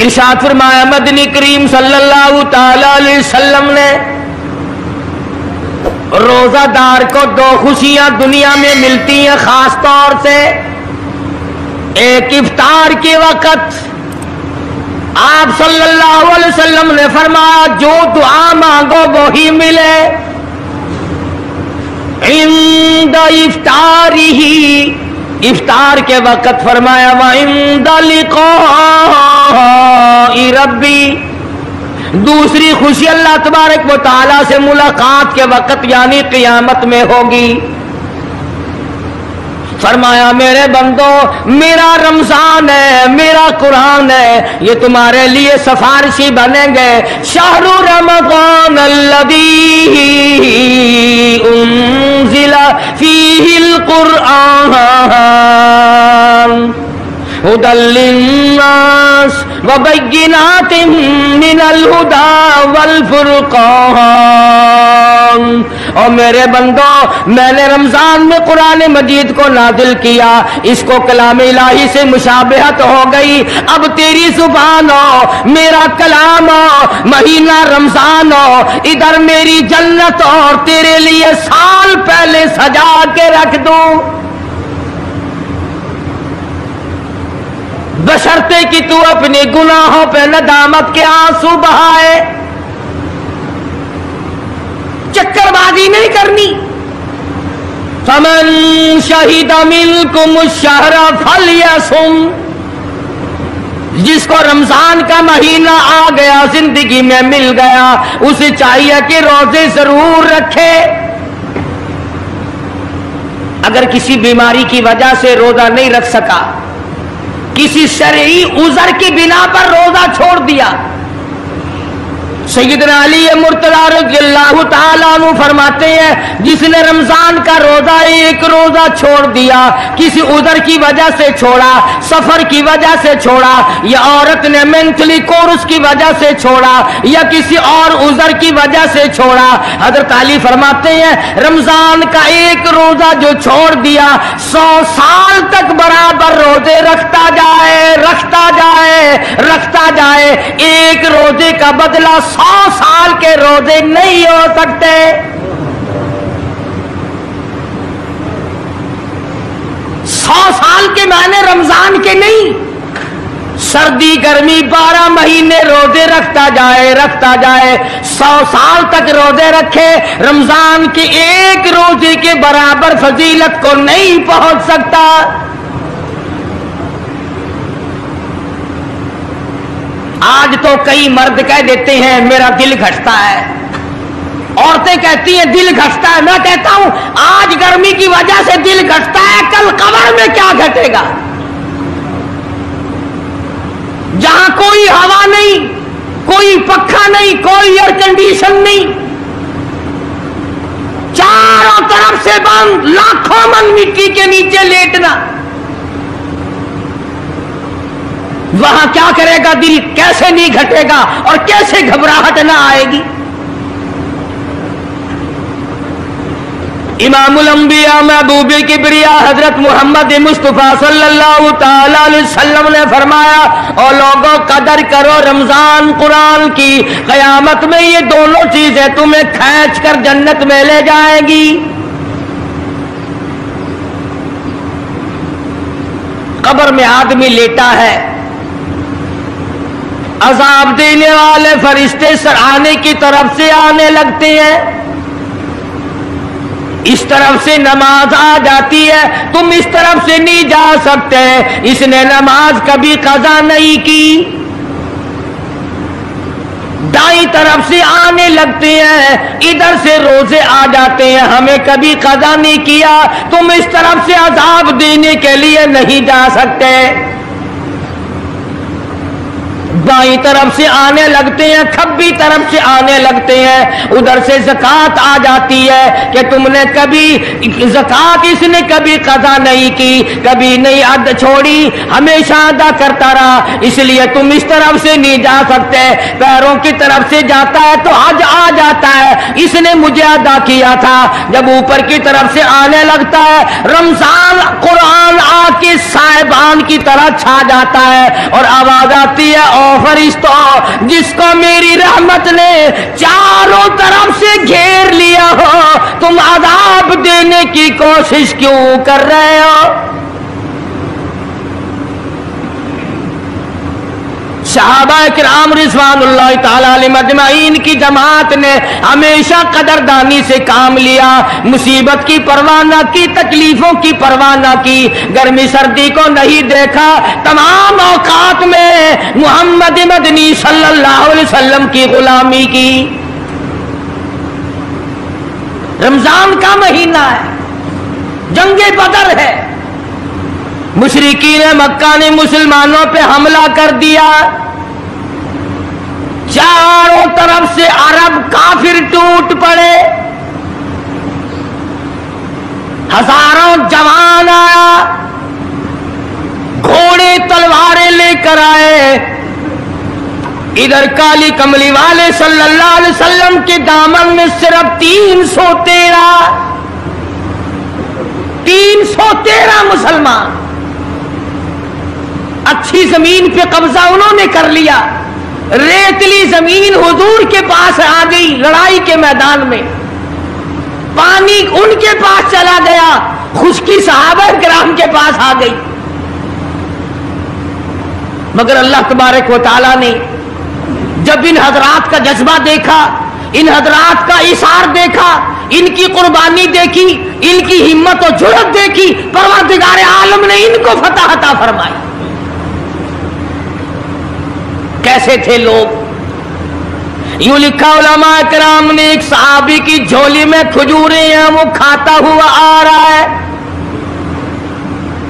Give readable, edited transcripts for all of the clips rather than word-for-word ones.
ارشاد فرمایا مدنی کریم صلی اللہ تعالی علیہ وسلم نے روزہ دار کو دو خوشیاں دنیا میں ملتی ہیں خاص طور سے. ایک افطار کے وقت آپ صلی اللہ علیہ وسلم نے فرمایا جو دعا مانگو وہی ملے. عند افطارہ، افطار کے وقت فرمایا وعند لقاء ربی. دوسری خوشی اللہ تبارک و تعالی سے ملاقات کے وقت یعنی قیامت میں ہوگی. فرمایا میرے بندو میرا رمضان ہے، میرا قرآن ہے، یہ تمہارے لیے سفارشی بنیں گے. شہر رمضان الذی انزل فیہ القرآن ہدی للناس وبینات من الہدی والفرقان. اور میرے بندو میں نے رمضان میں قرآن مجید کو نازل کیا، اس کو کلام الہی سے مشابہت ہو گئی. اب تیری زبان ہو، میرا کلام ہو، مہینہ رمضان ہو، ادھر میری جنت اور تیرے لیے سال پہلے سجا کے رکھ دوں. بشرطے کہ تو اپنے گناہوں پہ ندامت کے آنسو بہائے. چکر بازی نہیں کرنی. فمن شہد منکم الشہر فلیصم. جس کو رمضان کا مہینہ آ گیا، زندگی میں مل گیا، اسے چاہیے کہ روزے ضرور رکھے. اگر کسی بیماری کی وجہ سے روزہ نہیں رکھ سکا، کسی شرعی عذر کی بنا پر روزہ چھوڑ دیا، سیدنا علی مرتضی رضی اللہ تعالیٰ عنہ فرماتے ہیں جس نے رمضان کا روزہ ایک روزہ چھوڑ دیا، کسی عذر کی وجہ سے چھوڑا، سفر کی وجہ سے چھوڑا، یا عورت نے مینٹلی کورس کی وجہ سے چھوڑا، یا کسی اور عذر کی وجہ سے چھوڑا، حضرت علی فرماتے ہیں رمضان کا ایک روزہ جو چھوڑ دیا 100 سال تک برابر روزے رکھتا جائے، رکھتا جائے، رکھتا جائے. ایک روزے کا بدلہ 100 سال کے روزے نہیں ہو سکتے. سال کے معنی رمضان کے نہیں. سردی گرمی 12 مہینے روزے رکھتا جائے، رکھتا جائے، 100 سال تک روزے رکھے، رمضان کے ایک روزے کے برابر فضیلت کو نہیں پہنچ سکتا. آج تو کئی مرد کہہ دیتے ہیں میرا دل گھٹتا ہے، عورتیں کہتی ہیں دل گھٹتا ہے. میں کہتا ہوں آج گرمی کی وجہ سے دل گھٹتا ہے، کل قبر میں کیا گھٹے گا؟ جہاں کوئی ہوا نہیں، کوئی پنکھا نہیں، کوئی ایئر کنڈیشن نہیں، چاروں طرف سے بند، لاکھوں من مٹی کے نیچے لیٹنا، وہاں کیا کرے گا دل؟ کیسے نہیں گھٹے گا اور کیسے گھبراہٹ نہ آئے گی؟ امام الانبیاء محبوب کبریا حضرت محمد مصطفیٰ صلی اللہ تعالی علیہ وسلم نے فرمایا اور لوگوں قدر کرو رمضان قرآن کی، قیامت میں یہ دونوں چیزیں تمہیں کھینچ کر جنت میں لے جائیں گی. قبر میں آدمی لیٹا ہے، عذاب دینے والے فرشتے سرانے کی طرف سے آنے لگتے ہیں، اس طرف سے نماز آ جاتی ہے، تم اس طرف سے نہیں جا سکتے، اس نے نماز کبھی قضا نہیں کی. دائیں طرف سے آنے لگتے ہیں، ادھر سے روزے آ جاتے ہیں، ہمیں کبھی قضا نہیں کیا، تم اس طرف سے عذاب دینے کے لیے نہیں جا سکتے. بائیں طرف سے آنے لگتے ہیں، کھبی طرف سے آنے لگتے ہیں، ادھر سے زکوٰۃ آ جاتی ہے کہ تم نے کبھی زکوٰۃ اس نے کبھی قضا نہیں کی، کبھی نہیں عد چھوڑی، ہمیشہ ادا کرتا رہا، اس لیے تم اس طرف سے نہیں جا سکتے. پیروں کی طرف سے جاتا ہے تو حج آ جاتا ہے، اس نے مجھے ادا کیا تھا. جب اوپر کی طرف سے آنے لگتا ہے، رمضان قرآن آ کے صاحبان کی طرح چھا جاتا ہے اور آواز آتی ہے ओ फरिश्तों, जिसको मेरी रहमत ने चारों तरफ से घेर लिया हो, तुम अजाब देने की कोशिश क्यों कर रहे हो? सहाबा किराम रिज़वानुल्लाह ताला अलैहिम अजमाइन की जमात ने हमेशा कदरदानी से काम लिया, मुसीबत की परवाह न की, तकलीफों की परवाह न की, गर्मी सर्दी को नहीं देखा, तमाम औकात में मोहम्मद मदनी सल्लल्लाहु अलैहि वसल्लम की गुलामी की। रमजान का महीना है, जंगे बदर है, मुशरिकीन मक्का ने मुसलमानों पे हमला कर दिया, चारों तरफ से अरब काफिर टूट पड़े, हजारों जवान आया, घोड़े तलवारें लेकर आए। इधर काली कमली वाले सल्लल्लाहु अलैहि वसल्लम के दामन में सिर्फ 313 मुसलमान। अच्छी जमीन पे कब्जा उन्होंने कर लिया, रेतली जमीन हुजूर के पास आ गई, लड़ाई के मैदान में पानी उनके पास चला गया, खुश्की सहाबा किराम के पास आ गई। मगर अल्लाह तबारक व तआला ने जब इन हजरात का जज्बा देखा, इन हजरात का इशार देखा, इनकी कुर्बानी देखी, इनकी हिम्मत और जुर्रत देखी, परवरदिगार आलम ने इनको फतह अता फरमाई। कैसे थे लोग? यूं लिखा उलमा किराम ने, एक सहाबी की झोली में खजूरें हैं, वो खाता हुआ आ रहा है,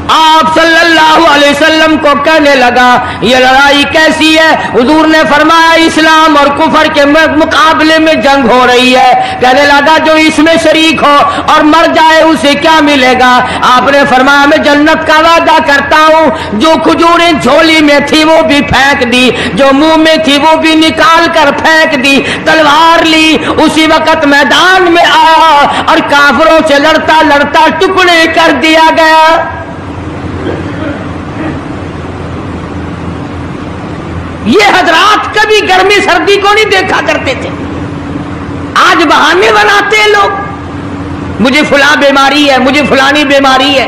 आप सल्लल्लाहु अलैहि वसल्लम को कहने लगा ये लड़ाई कैसी है? हुजूर ने फरमाया इस्लाम और कुफर के मुकाबले में जंग हो रही है। कहने लगा जो इसमें शरीक हो और मर जाए उसे क्या मिलेगा? आपने फरमाया मैं जन्नत का वादा करता हूं। जो खजूरें झोली में थी वो भी फेंक दी, जो मुंह में थी वो भी निकाल कर फेंक दी, तलवार ली, उसी वक्त मैदान में आया और काफिरों से लड़ता लड़ता टुकड़े कर दिया गया। ये हजरात कभी गर्मी सर्दी को नहीं देखा करते थे, आज बहाने बनाते हैं लोग, मुझे फुला बीमारी है, मुझे फुलानी बीमारी है।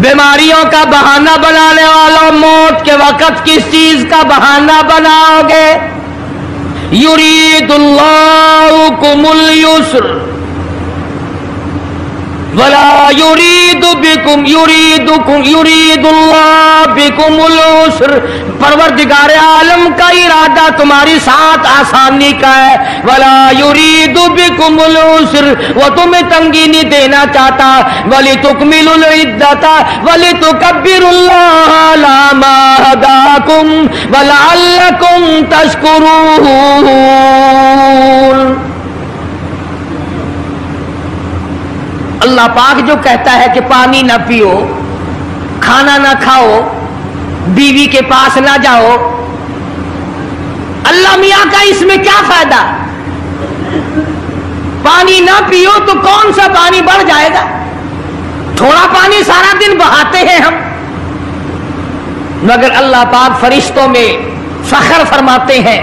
बीमारियों का बहाना बनाने वालों, मौत के वक्त किस चीज का बहाना बनाओगे? युरीदुल्लाहु कुमुल युस्र वला युरीदु बिकुम युरीदुल्लाह बिकुमुल उस्र। परवरदिगार आलम का इरादा तुम्हारी साथ आसानी का है। वला युरीदु बिकुमुल उस्र, वो तुम्हें तंगी नहीं देना चाहता। वली तुकमिलुल इद्दता वली तुकब्बिरुल्लाह अला मा हदाकुम वलअल्लकुम तशकुरून। अल्लाह पाक जो कहता है कि पानी ना पियो, खाना ना खाओ, बीवी के पास ना जाओ, अल्लाह मियां का इसमें क्या फायदा? पानी ना पियो तो कौन सा पानी बढ़ जाएगा? थोड़ा पानी सारा दिन बहाते हैं हम। मगर अल्लाह पाक फरिश्तों में फख्र फरमाते हैं,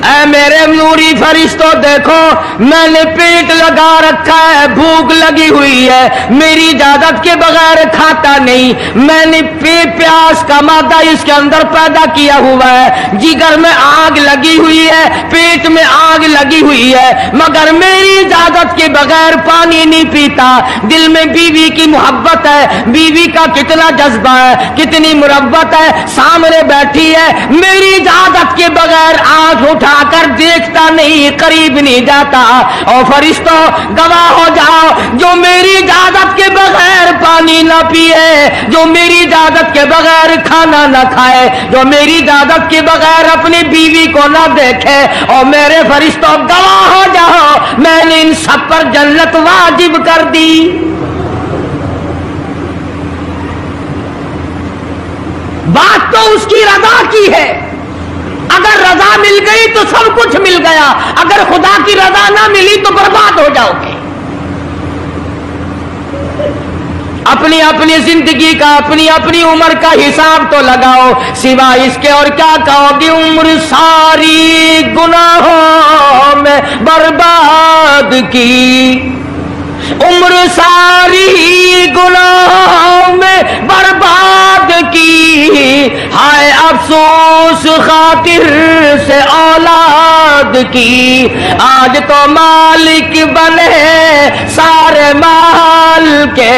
ऐ मेरे नूरी फरिश्तों देखो मैंने पेट लगा रखा है, भूख लगी हुई है, मेरी इजाजत के बगैर खाता नहीं। मैंने प्यास का मादा इसके अंदर पैदा किया हुआ है, जिगर में आग लगी हुई है, पेट में आग लगी हुई है, मगर मेरी इजाजत के बगैर पानी नहीं पीता। दिल में बीवी की मोहब्बत है, बीवी का कितना जज्बा है, कितनी मुरब्बत है, सामने बैठी है, मेरी इजाजत के बगैर आंख उठाकर देखता नहीं, करीब नहीं जाता। और फरिश्तों गवाह हो जाओ, जो मेरी इजाजत के बगैर पानी ना पिए, जो मेरी इजाजत के बगैर खाना ना खाए, जो मेरी इजाजत के बगैर अपनी बीवी को ना देखे, और मेरे फरिश्तों गवाह हो जाओ मैंने इन सब पर जन्नत वाजिब कर दी। बात तो उसकी रजा की है, अगर रजा मिल गई तो सब कुछ मिल गया, अगर खुदा की रजा ना मिली तो बर्बाद हो जाओगे। अपनी अपनी जिंदगी का, अपनी अपनी उम्र का हिसाब तो लगाओ, सिवा इसके और क्या कहोगे। उम्र सारी गुनाहों में बर्बाद की, उम्र सारी गुनाहों में बर्बाद की, हाय अफसोस खातिर से औलाद की। आज तो मालिक बने सारे माल के,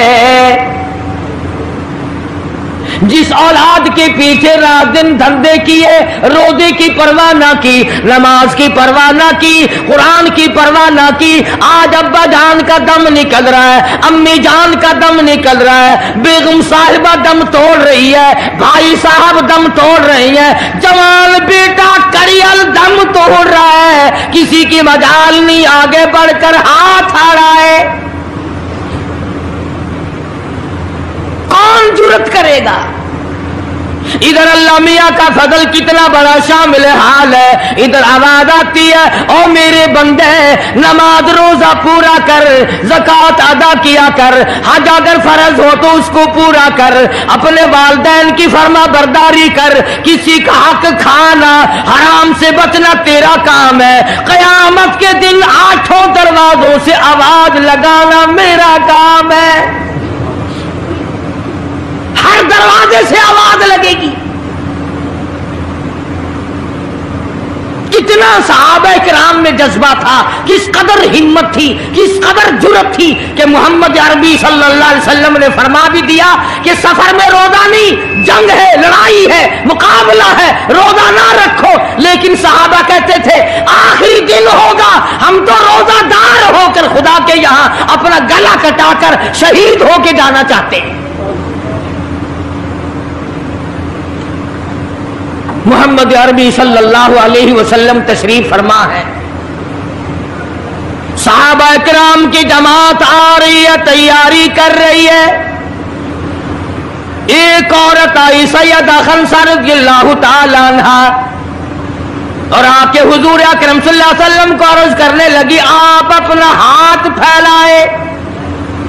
जिस औलाद के पीछे रात दिन धंधे किए, रोजे की परवाह ना की, नमाज की परवाह ना की, कुरान की परवाह ना की, आज अब्बा जान का दम निकल रहा है, अम्मी जान का दम निकल रहा है, बेगम साहिबा दम तोड़ रही है, भाई साहब दम तोड़ रही है, जवान बेटा करियल दम तोड़ रहा है, किसी की मजाल नहीं आगे बढ़कर हाथ आ रहा है। कौन जुर्रत करेगा? इधर अल्लाह मियाँ का फजल कितना बड़ा शामिल हाल है, इधर आवाज आती है, ओ मेरे बंदे नमाज रोजा पूरा कर, ज़कात अदा किया कर, हज अगर फर्ज हो तो उसको पूरा कर, अपने वालिदैन की फर्मा बरदारी कर, किसी का हक खाना, हराम से बचना तेरा काम है। क़यामत के दिन 8 दरवाजों से आवाज लगाना मेरा काम है। हर दरवाजे से आवाज लगेगी। कितना सहाबा किराम में जज्बा था, किस कदर हिम्मत थी, किस कदर जुर्रत थी कि मोहम्मद अरबी सल्लल्लाहु अलैहि वसल्लम ने फरमा भी दिया कि सफर में रोजा नहीं, जंग है, लड़ाई है, मुकाबला है, रोजा ना रखो। लेकिन सहाबा कहते थे आखिरी दिन होगा, हम तो रोजादार होकर खुदा के यहां अपना गला कटाकर शहीद होके जाना चाहते हैं। मोहम्मद अरबी सल्लल्लाहु अलैहि वसल्लम तशरीफ फरमा है, सहाबा किराम की जमात आ रही है, तैयारी कर रही है। एक औरत आई सैयदा खंसा रज़ियल्लाहु ताला अन्हा, और आके हुजूर अकरम सल्लल्लाहु अलैहि वसल्लम को अर्ज करने लगी, आप अपना हाथ फैलाए।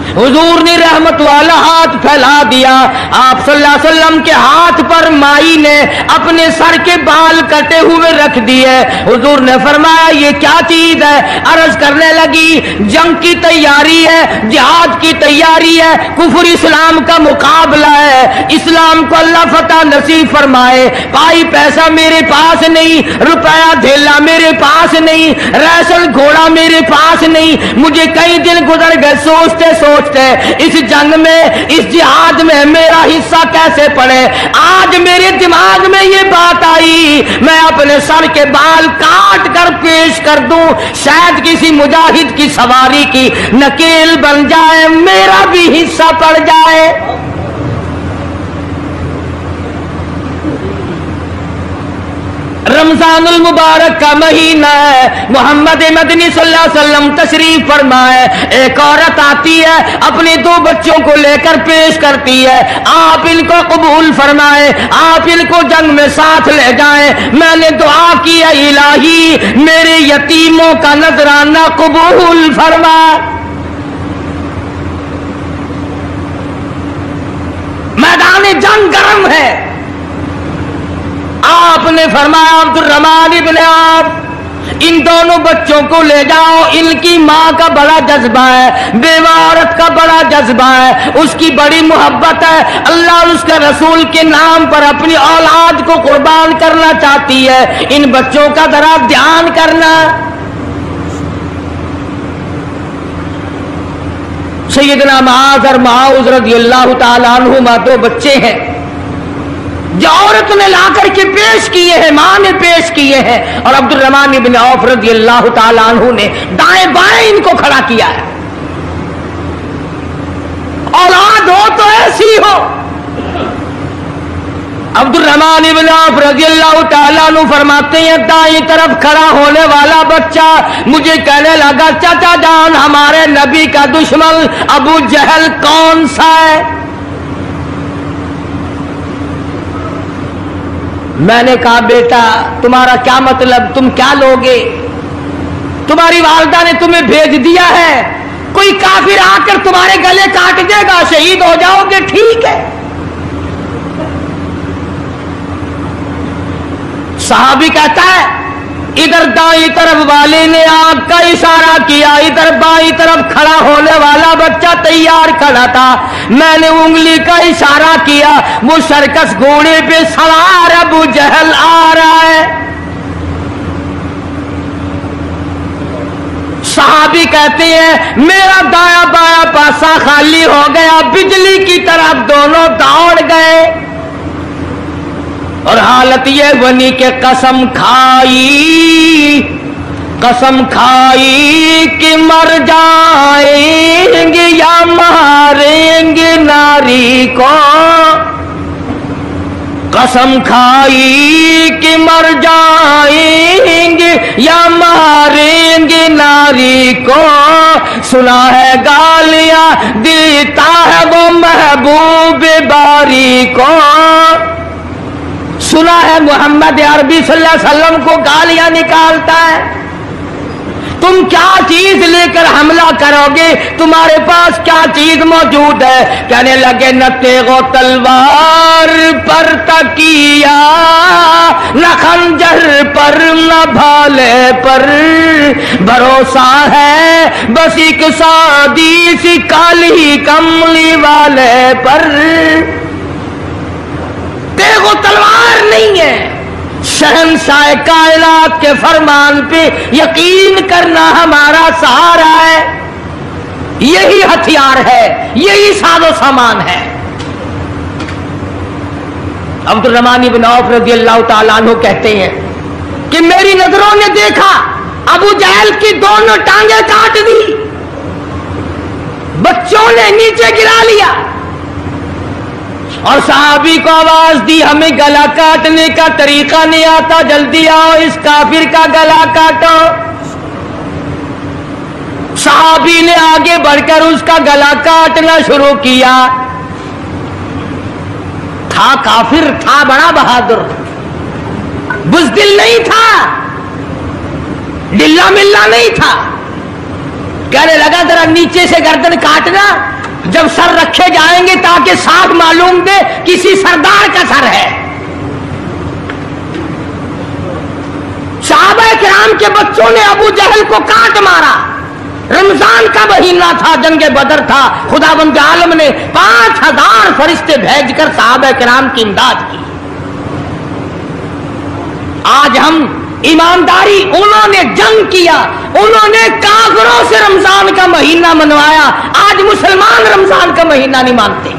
हुजूर ने रहमत वाला हाथ फैला दिया। आप सल्लल्लाहु अलैहि वसल्लम के हाथ पर माई ने अपने सर के बाल कटे हुए रख दिए। हुजूर ने फरमाया ये क्या चीज है? अर्ज करने लगी जंग की तैयारी है, जिहाद की तैयारी है, कुफर इस्लाम का मुकाबला है, इस्लाम को अल्लाह फतह नसीब फरमाए। पाई पैसा मेरे पास नहीं, रुपया धेला मेरे पास नहीं, रैसल घोड़ा मेरे पास नहीं, मुझे कई दिन गुजर गए सोचते सोचते इस जंग में, इस जिहाद में मेरा हिस्सा कैसे पड़े। आज मेरे दिमाग में ये बात आई, मैं अपने सर के बाल काट कर पेश कर दूं, शायद किसी मुजाहिद की सवारी की नकेल बन जाए, मेरा भी हिस्सा पड़ जाए। रमजानुल मुबारक का महीना है, मोहम्मद मदनी सल्लल्लाहु अलैहि वसल्लम तशरीफ फरमाए। एक औरत आती है, अपने 2 बच्चों को लेकर पेश करती है, आप इनको कबूल फरमाए, आप इनको जंग में साथ ले जाएं। मैंने दुआ की है इलाही मेरे यतीमों का नजराना कबूल फरमा। मैदान जंग गर्म है। आपने फरमाया अब्दुर्रहमान इब्न आप इन दोनों बच्चों को ले जाओ, इनकी माँ का बड़ा जज्बा है, बेवा औरत का बड़ा जज्बा है, उसकी बड़ी मोहब्बत है, अल्लाह और उसके रसूल के नाम पर अपनी औलाद को कुर्बान करना चाहती है, इन बच्चों का जरा ध्यान करना। सैयदना मुआज़ और मुआज़ रज़ियल्लाहु ताला अन्हुमा 2 बच्चे हैं जो औरत ने ला करके पेश किए हैं, मां ने पेश किए हैं, और अब्दुर्रहमान इब्न औफ रज़ियल्लाहु ताला अन्हु ने दाएं बाएं इनको खड़ा किया है। औलाद हो तो ऐसी हो। अब्दुर्रहमान इब्न औफ रज़ियल्लाहु ताला अन्हु फरमाते हैं दाएं तरफ खड़ा होने वाला बच्चा मुझे कहने लगा चाचा जान हमारे नबी का दुश्मन अबू जहल कौन सा है? मैंने कहा बेटा तुम्हारा क्या मतलब, तुम क्या लोगे? तुम्हारी वालिदा ने तुम्हें भेज दिया है, कोई काफिर आकर तुम्हारे गले काट देगा, शहीद हो जाओगे, ठीक है। सहाबी कहता है इधर दाई तरफ वाले ने आग का इशारा किया, इधर बाई तरफ खड़ा होने वाला बच्चा तैयार खड़ा था, मैंने उंगली का इशारा किया, वो सर्कस घोड़े पे सवार अबू जहल आ रहा है। सहाबी कहते हैं मेरा दाया बाया पासा खाली हो गया, बिजली की तरफ दोनों दौड़ गए और हालत ये बनी कि कसम खाई कि मर जाएंगे या मारेंगे नारी को, कसम खाई कि मर जाएंगे या मारेंगे नारी को, सुना है गालियां देता है वो महबूब बारी को, सुना है मोहम्मद अरबी सल्लल्लाहु अलैहि वसल्लम को गालियां निकालता है। तुम क्या चीज लेकर हमला करोगे, तुम्हारे पास क्या चीज मौजूद है? कहने लगे न तेगो तलवार पर तकिया, न खंजर पर न भाले पर, भरोसा है बस एक सादी सी काली कमली वाले पर। तेगो तलवार नहीं है, शहंशाह कायनात के फरमान पे यकीन करना हमारा सहारा है, यही हथियार है, यही साजो सामान है। अब्दुर्रहमान इब्न औफ रज़ियल्लाहु ताला अन्हु कहते हैं कि मेरी नजरों ने देखा अबू जहल की दोनों टांगे काट दी, बच्चों ने नीचे गिरा लिया और सहाबी को आवाज दी हमें गला काटने का तरीका नहीं आता, जल्दी आओ इस काफिर का गला काटो। सहाबी ने आगे बढ़कर उसका गला काटना शुरू किया। था काफिर, था बड़ा बहादुर, बुज़दिल नहीं था, डिल्ला मिल्ला नहीं था। कहने लगा जरा नीचे से गर्दन काटना, जब सर रखे जाएंगे ताकि साफ मालूम दे किसी सरदार का सर है। सहाबा किराम के बच्चों ने अबू जहल को काट मारा। रमजान का महीना था, जंगे बदर था, खुदाबंद आलम ने 5000 फरिश्ते भेजकर सहाबा किराम की इमदाद की। आज हम ईमानदारी, उन्होंने जंग किया, उन्होंने काफिरों से रमजान का महीना मनवाया, आज मुसलमान रमजान का महीना नहीं मानते।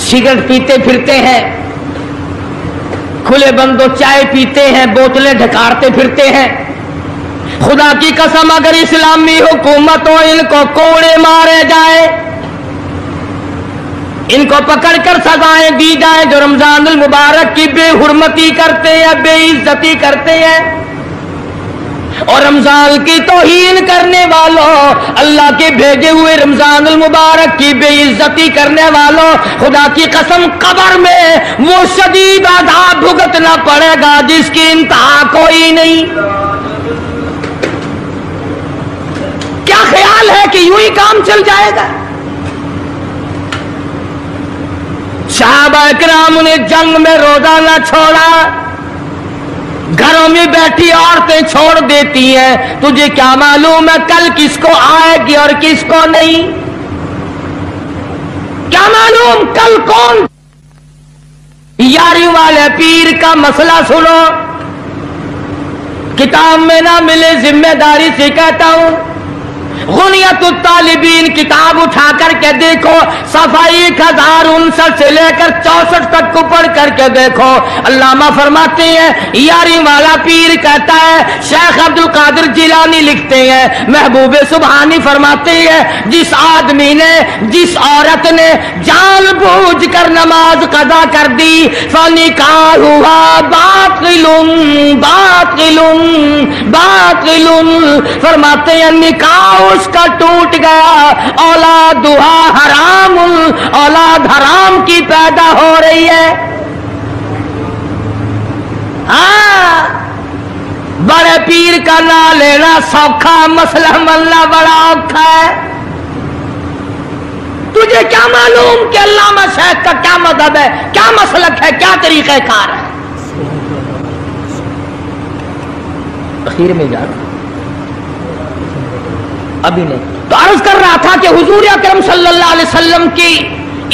सिगरेट पीते फिरते हैं, खुले बंदो चाय पीते हैं, बोतलें ढकारते फिरते हैं। खुदा की कसम अगर इस्लामी हुकूमत हो इनको कोड़े मारे जाए, इनको पकड़कर सजाएं दी जाए जो रमजानुल मुबारक की बेहुरमती करते हैं, बेइज्जती करते हैं और रमजान की तौहीन करने वालों, अल्लाह के भेजे हुए रमजानुल मुबारक की बेइज्जती करने वालों, खुदा की कसम कब्र में वो शदीद अज़ाब भुगतना पड़ेगा जिसकी इंतहा कोई नहीं। क्या ख्याल है कि यूं ही काम चल जाएगा? सहाबा किराम ने जंग में रोजा न छोड़ा, घरों में बैठी औरतें छोड़ देती हैं। तुझे क्या मालूम है कल किसको आएगी और किसको नहीं? क्या मालूम कल कौन? यारी वाले पीर का मसला सुनो, किताब में ना मिले जिम्मेदारी से कहता हूं। गुनियतुत तालिबीन किताब उठा करके देखो, सफा 1059 से लेकर 64 तक को पढ़ करके देखो। अल्लामा फरमाते हैं, यारी वाला पीर कहता है, शेख अब्दुल कादिर जिलानी लिखते हैं, महबूब सुबहानी फरमाते हैं, जिस आदमी ने, जिस औरत ने जानबूझ कर नमाज कदा कर दी, फनिकाहुहा बातिलुन बातिलुन बातिलुन, फरमाते हैं निकाह उसका टूट गया। औलाद दुआ हराम, औलाद हराम की पैदा हो रही है। हाँ, बड़े पीर का ना लेना सौखा, मसला मलना बड़ा औखा है। तुझे क्या मालूम कि अल्लामा शेख का क्या मजहब है, क्या मसलक है, क्या तरीक़ेकार है। आखिर में जा अभी नहीं तो अर्ज कर रहा था कि हुजूर अकरम सल्लल्लाहु अलैहि वसल्लम की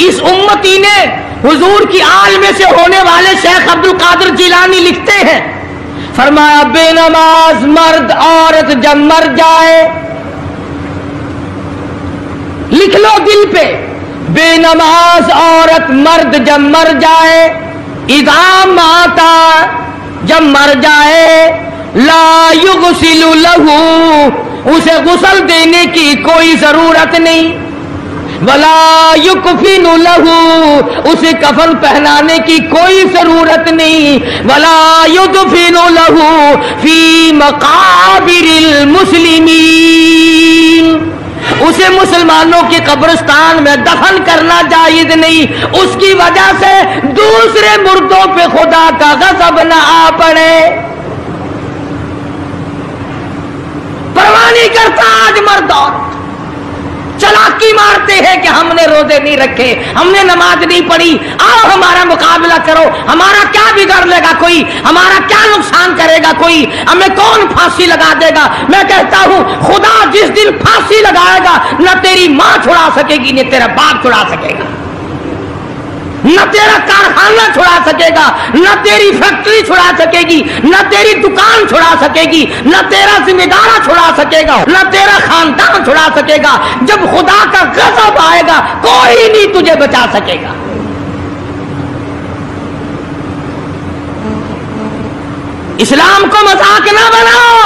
इस उम्मती ने हुजूर की आल में से होने वाले शेख अब्दुल कादिर जिलानी लिखते हैं, फरमाया बेनमाज मर्द औरत जब मर जाए, लिख लो दिल पे, बेनमाज औरत मर्द जब मर जाए, इज़ा माता जब मर जाए, ला युगसिलु लहू उसे गुस्ल देने की कोई जरूरत नहीं, वला युकफिनु लहू उसे कफन पहनाने की कोई जरूरत नहीं, वला युदफिनु लहू फी मकाबिरिल मुस्लिमीन उसे मुसलमानों के कब्रिस्तान में दफन करना जायज नहीं। उसकी वजह से दूसरे मुर्दों पे खुदा का गज़ब न आ पड़े। परवाह नहीं करता आज मर्द औरत, चलाकी मारते हैं कि हमने रोजे नहीं रखे, हमने नमाज नहीं पढ़ी, आओ हमारा मुकाबला करो, हमारा क्या बिगाड़ लेगा कोई, हमारा क्या नुकसान करेगा कोई, हमें कौन फांसी लगा देगा। मैं कहता हूं खुदा जिस दिन फांसी लगाएगा न तेरी मां छुड़ा सकेगी न तेरा बाप छुड़ा सकेगा, न तेरा कारखाना छुड़ा सकेगा, न तेरी फैक्ट्री छुड़ा सकेगी, न तेरी दुकान छुड़ा सकेगी, न तेरा जिम्मेदारा छुड़ा सकेगा, न तेरा खानदान छुड़ा सकेगा। जब खुदा का गज़ब आएगा कोई नहीं तुझे बचा सकेगा। इस्लाम को मजाक ना बनाओ।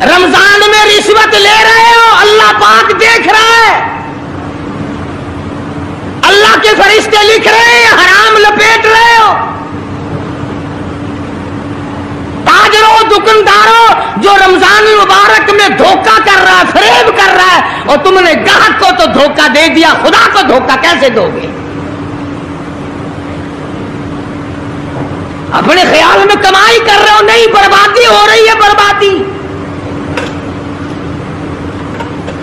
रमजान में रिश्वत ले रहे हो, अल्लाह पाक देख रहा है, अल्लाह के फरिश्ते लिख रहे हैं, हराम लपेट रहे हो। ताजरों दुकानदारों जो रमजान मुबारक में धोखा कर रहा है, फरेब कर रहा है, और तुमने ग्राहक को तो धोखा दे दिया, खुदा को धोखा कैसे दोगे। अपने ख्याल में कमाई कर रहे हो, नहीं, बर्बादी हो रही है, बर्बादी।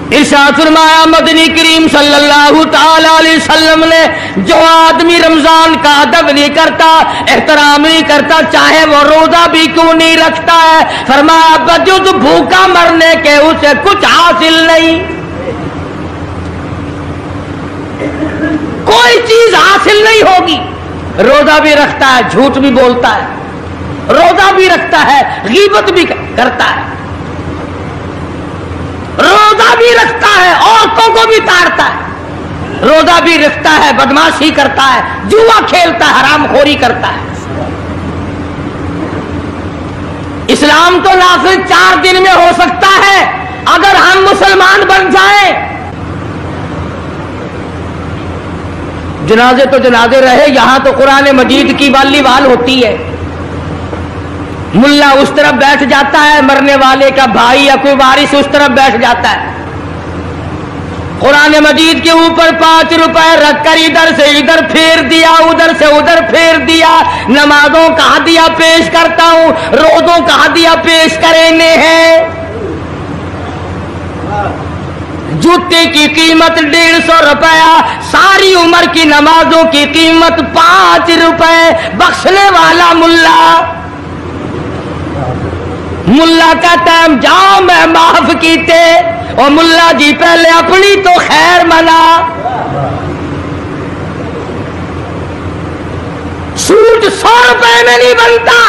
इरशाद फरमाया मदनी करीम सल्लल्लाहु ताला अलैहि वसल्लम ने, जो आदमी रमजान का अदब नहीं करता, एहतराम नहीं करता, चाहे वो रोजा भी क्यों नहीं रखता है, फरमाया बजुद भूखा मरने के उसे कुछ हासिल नहीं, कोई चीज हासिल नहीं होगी। रोजा भी रखता है, झूठ भी बोलता है, रोजा भी रखता है, गीबत भी करता है, रोजा भी रखता है, औरतों को भी ताड़ता है, रोजा भी रखता है, बदमाशी करता है, जुआ खेलता है, हरामखोरी करता है। इस्लाम तो नाफिज 4 दिन में हो सकता है अगर हम मुसलमान बन जाएं। जनाजे तो जनाजे रहे, यहां तो कुरान मजीद की वालीबाल होती है। मुल्ला उस तरफ बैठ जाता है, मरने वाले का भाई या कोई वारिस उस तरफ बैठ जाता है, कुरान मजीद के ऊपर 5 रुपए रखकर इधर से इधर फेर दिया, उधर से उधर फेर दिया। नमाजों का हदिया पेश करता हूं, रोजों का हदिया पेश करेने हैं। जूते की कीमत 150 रुपया, सारी उम्र की नमाजों की कीमत 5 रुपए। बख्शने वाला मुल्ला, मुल्ला का टाइम जाओ मैं माफ कीते, और मुल्ला जी पहले अपनी तो खैर मना। सूट 100 रुपए में नहीं बनता,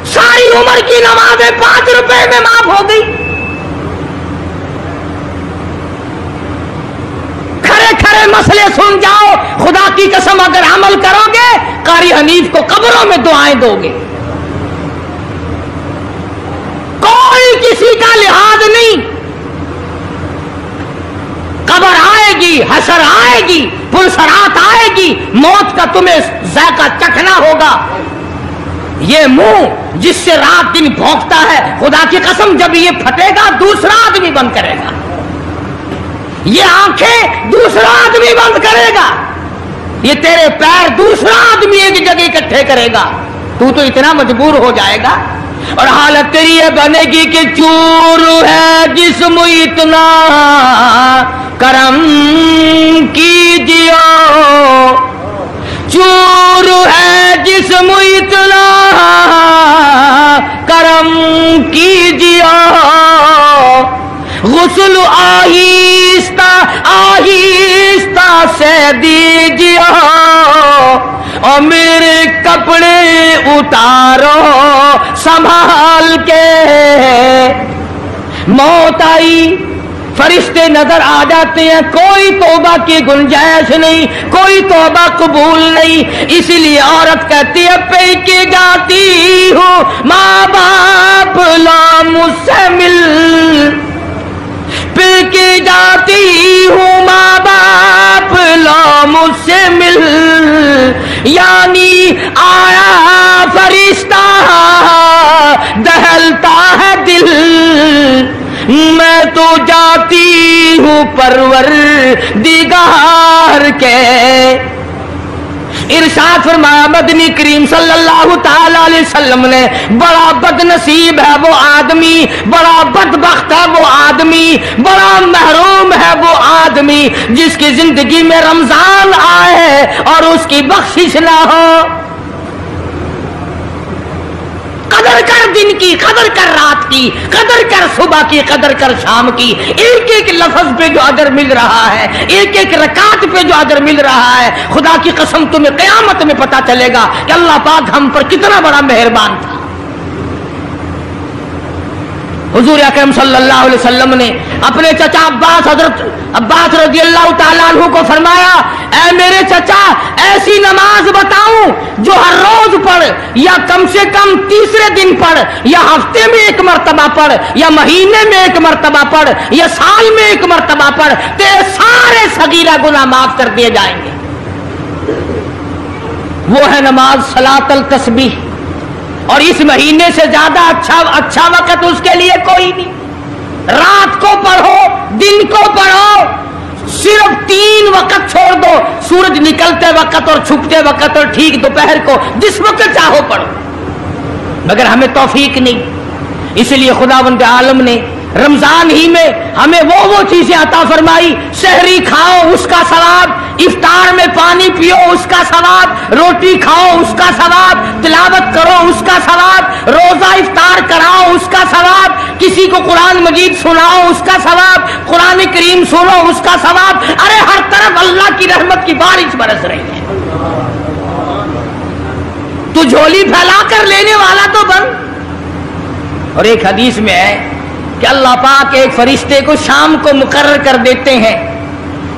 सारी उम्र की नमाजें 5 रुपए में माफ हो गई। खरे खरे मसले सुन जाओ, खुदा की कसम अगर अमल करोगे कारी हनीफ को कब्रों में दुआएं दोगे। कोई किसी का लिहाज नहीं, कब्र आएगी, हशर आएगी, पुलसरात आएगी, मौत का तुम्हें जायका चखना होगा। ये मुंह जिससे रात दिन भौंकता है, खुदा की कसम जब ये फटेगा दूसरा आदमी बंद करेगा, ये आंखें दूसरा आदमी बंद करेगा, ये तेरे पैर दूसरा आदमी एक जगह इकट्ठे करेगा। तू तो इतना मजबूर हो जाएगा, اور حالت تیری یہ بنے گی کہ چور ہے جسم اتنا کرم کیجیے، چور ہے جسم اتنا کرم کیجیے، غسل آہستہ آہستہ سے دیجیے، اور میرے کپڑے اتارو سنبھال کے۔ موت آئی، فرشتے نظر آ جاتے ہیں، کوئی توبہ کی گنجائش نہیں، کوئی توبہ قبول نہیں، اسی لیے عورت کہتی ہے پہ کے جاتی ہوں ماں باپ لا مجھ سے مل، پہ کے جاتی ہوں ماں باپ لا مجھ سے مل، یعنی آیا فرشتہ دہلتا ہے دل، میں تو جاتی ہوں پروردگار کے۔ ارشاد فرمایا مدنی کریم صلی اللہ تعالی علیہ وسلم نے، بڑا بد نصیب ہے وہ آدمی، بڑا بدبخت ہے وہ آدمی، بڑا محروم ہے وہ آدمی جس کی زندگی میں رمضان آئے اور اس کی بخشش نہ ہو۔ قدر کر دن کی، قدر کر رات کی، قدر کر صبح کی، قدر کر شام کی، ایک ایک لفظ پہ جو اجر مل رہا ہے، ایک ایک رکعت پہ جو اجر مل رہا ہے، خدا کی قسم تمہیں قیامت میں پتا چلے گا کہ اللہ پاک ہم پر کتنا بڑا مہربان تھا۔ حضور اکرم صلی اللہ علیہ وسلم نے اپنے چچا عباس، حضرت عباس رضی اللہ تعالیٰ عنہ کو فرمایا، اے میرے چچا ایسی نماز بتاؤں جو ہر روز پڑھ، یا کم سے کم تیسرے دن پڑھ، یا ہفتے میں ایک مرتبہ پڑھ، یا مہینے میں ایک مرتبہ پڑھ، یا سال میں ایک مرتبہ پڑھ، تیرے سارے صغیرہ گناہ معاف کر دیے جائیں گے۔ وہ ہے نماز صلاۃ التسبیح، اور اس مہینے سے زیادہ اچھا وقت اس کے لیے کوئی نہیں۔ رات کو پڑھو، دن کو پڑھو، صرف 3 وقت چھوڑ دو، سورج نکلتے وقت اور چھپتے وقت اور ٹھیک دوپہر کو، جس وقت چاہو پڑھو، مگر ہمیں توفیق نہیں۔ اس لیے خداوند عالم نے رمضان ہی میں ہمیں وہ چیزیں عطا فرمائی، سحری کھاؤ اس کا ثواب، افطار میں پانی پیو اس کا ثواب، روٹی کھاؤ اس کا ثواب، تلاوت کرو اس کا ثواب، روزہ افطار کراؤ اس کا ثواب، کسی کو قرآن مجید سناؤ اس کا ثواب، قرآن کریم سنو اس کا ثواب۔ ارے ہر طرف اللہ کی رحمت کی بارش برس رہی ہے، تو جھولی پھیلا کر لینے والا تو بن۔ اور ایک حدیث میں ہے کہ اللہ پاک ایک فرشتے کو شام کو مقرر کر دیتے ہیں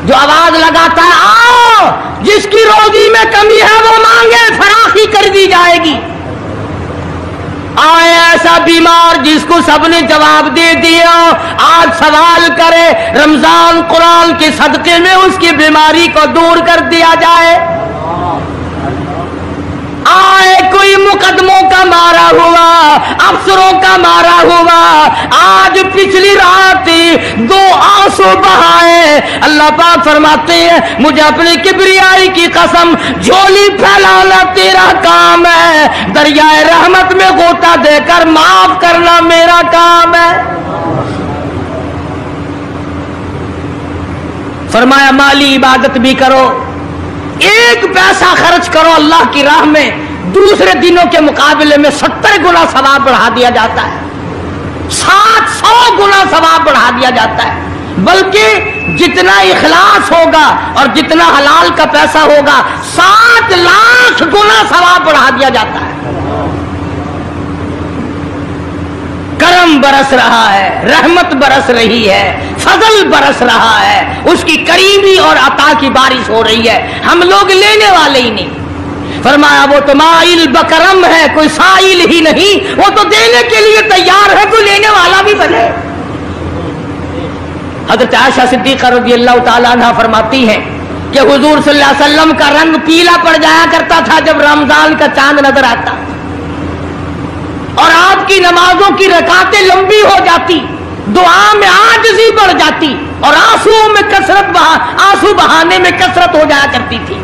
جو آواز لگاتا ہے، آؤ جس کی روزی میں کمی ہے وہ مانگے، فراخی کر دی جائے گی۔ آئے ایسا بیمار جس کو سب نے جواب دے دیا، آج سوال کرے، رمضان قرآن کے صدقے میں اس کی بیماری کو دور کر دیا جائے۔ آئے کوئی مقدموں کا مارا ہوا، افسروں کا مارا ہوا، آج پچھلی رات 2 آنسو بہائے، اللہ پاک فرماتے ہیں مجھے اپنی کبریائی کی قسم، جھولی پھیلانا تیرا کام ہے، دریائے رحمت میں غوطہ دے کر معاف کرنا میرا کام ہے۔ فرمایا مالی عبادت بھی کرو، ایک پیسہ خرچ کرو اللہ کی راہ میں، دوسرے دنوں کے مقابلے میں 70 گنا ثواب بڑھا دیا جاتا ہے، 700 گنا ثواب بڑھا دیا جاتا ہے، بلکہ جتنا اخلاص ہوگا اور جتنا حلال کا پیسہ ہوگا 7 لاکھ گنا ثواب بڑھا دیا جاتا ہے۔ کرم برس رہا ہے، رحمت برس رہی ہے، فضل برس رہا ہے، اس کی کریمی اور عطا کی بارش ہو رہی ہے، ہم لوگ لینے والے ہی نہیں۔ فرمایا وہ تو مائل بکرم ہے، کوئی سائل ہی نہیں، وہ تو دینے کے لیے تیار ہے، کوئی لینے والا بھی بنے۔ حضرت عائشہ صدیقہ رضی اللہ تعالیٰ عنہ فرماتی ہیں کہ حضور صلی اللہ علیہ وسلم کا رنگ پیلا پڑ جایا کرتا تھا جب رمضان کا چاند نظر آتا، اور آپ کی نمازوں کی رکعتیں لمبی ہو جاتی، دعا میں عاجزی بڑھ جاتی، اور آنسو بہانے میں کثرت ہو جایا کرتی تھی۔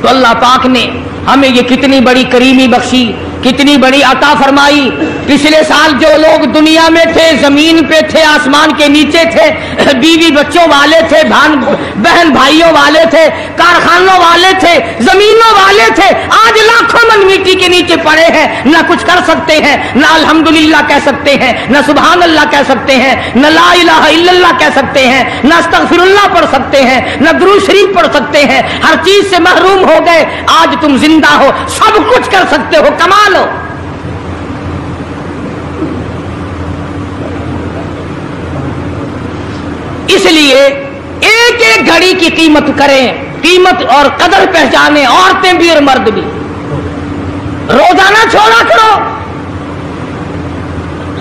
تو اللہ پاک نے ہمیں یہ کتنی بڑی کریمی بخشی कितनी बड़ी अता फरमाई। पिछले साल जो लोग दुनिया में थे, जमीन पे थे, आसमान के नीचे थे, बीवी बच्चों वाले थे, बहन भाइयों वाले थे, कारखानों वाले थे, जमीनों वाले थे, आज लाखों मन मिट्टी के नीचे पड़े हैं, ना कुछ कर सकते हैं, ना अल्हम्दुलिल्लाह कह सकते हैं, ना सुभान अल्लाह कह सकते हैं, ना ला इलाहा इल्लल्लाह कह सकते हैं, ना अस्तगफिरुल्लाह पढ़ सकते हैं, ना दुरूद शरीफ पढ़ सकते हैं, हर चीज से महरूम हो गए। आज तुम जिंदा हो, सब कुछ कर सकते हो, कमाल हो। इसलिए एक एक घड़ी की कीमत करें, कीमत और कदर पहचाने, औरतें भी और मर्द भी। रोजाना छोड़ा करो।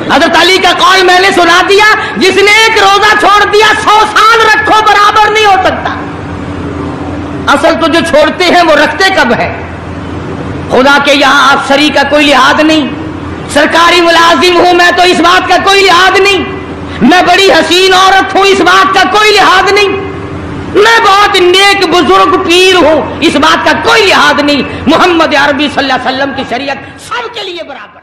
हज़रत अली का कौल मैंने सुना दिया, जिसने एक रोजा छोड़ दिया 100 साल रखो बराबर नहीं हो सकता। असल तो जो छोड़ते हैं वो रखते कब है। खुदा के यहां अफसरी का कोई लिहाज नहीं, सरकारी मुलाजिम हूं मैं तो इस बात का कोई लिहाज नहीं, मैं बड़ी हसीन औरत हूं इस बात का कोई लिहाज नहीं, मैं बहुत नेक बुजुर्ग पीर हूं इस बात का कोई लिहाज नहीं। मोहम्मद अरबी सल्लल्लाहु अलैहि वसल्लम की शरीयत सबके लिए बराबर।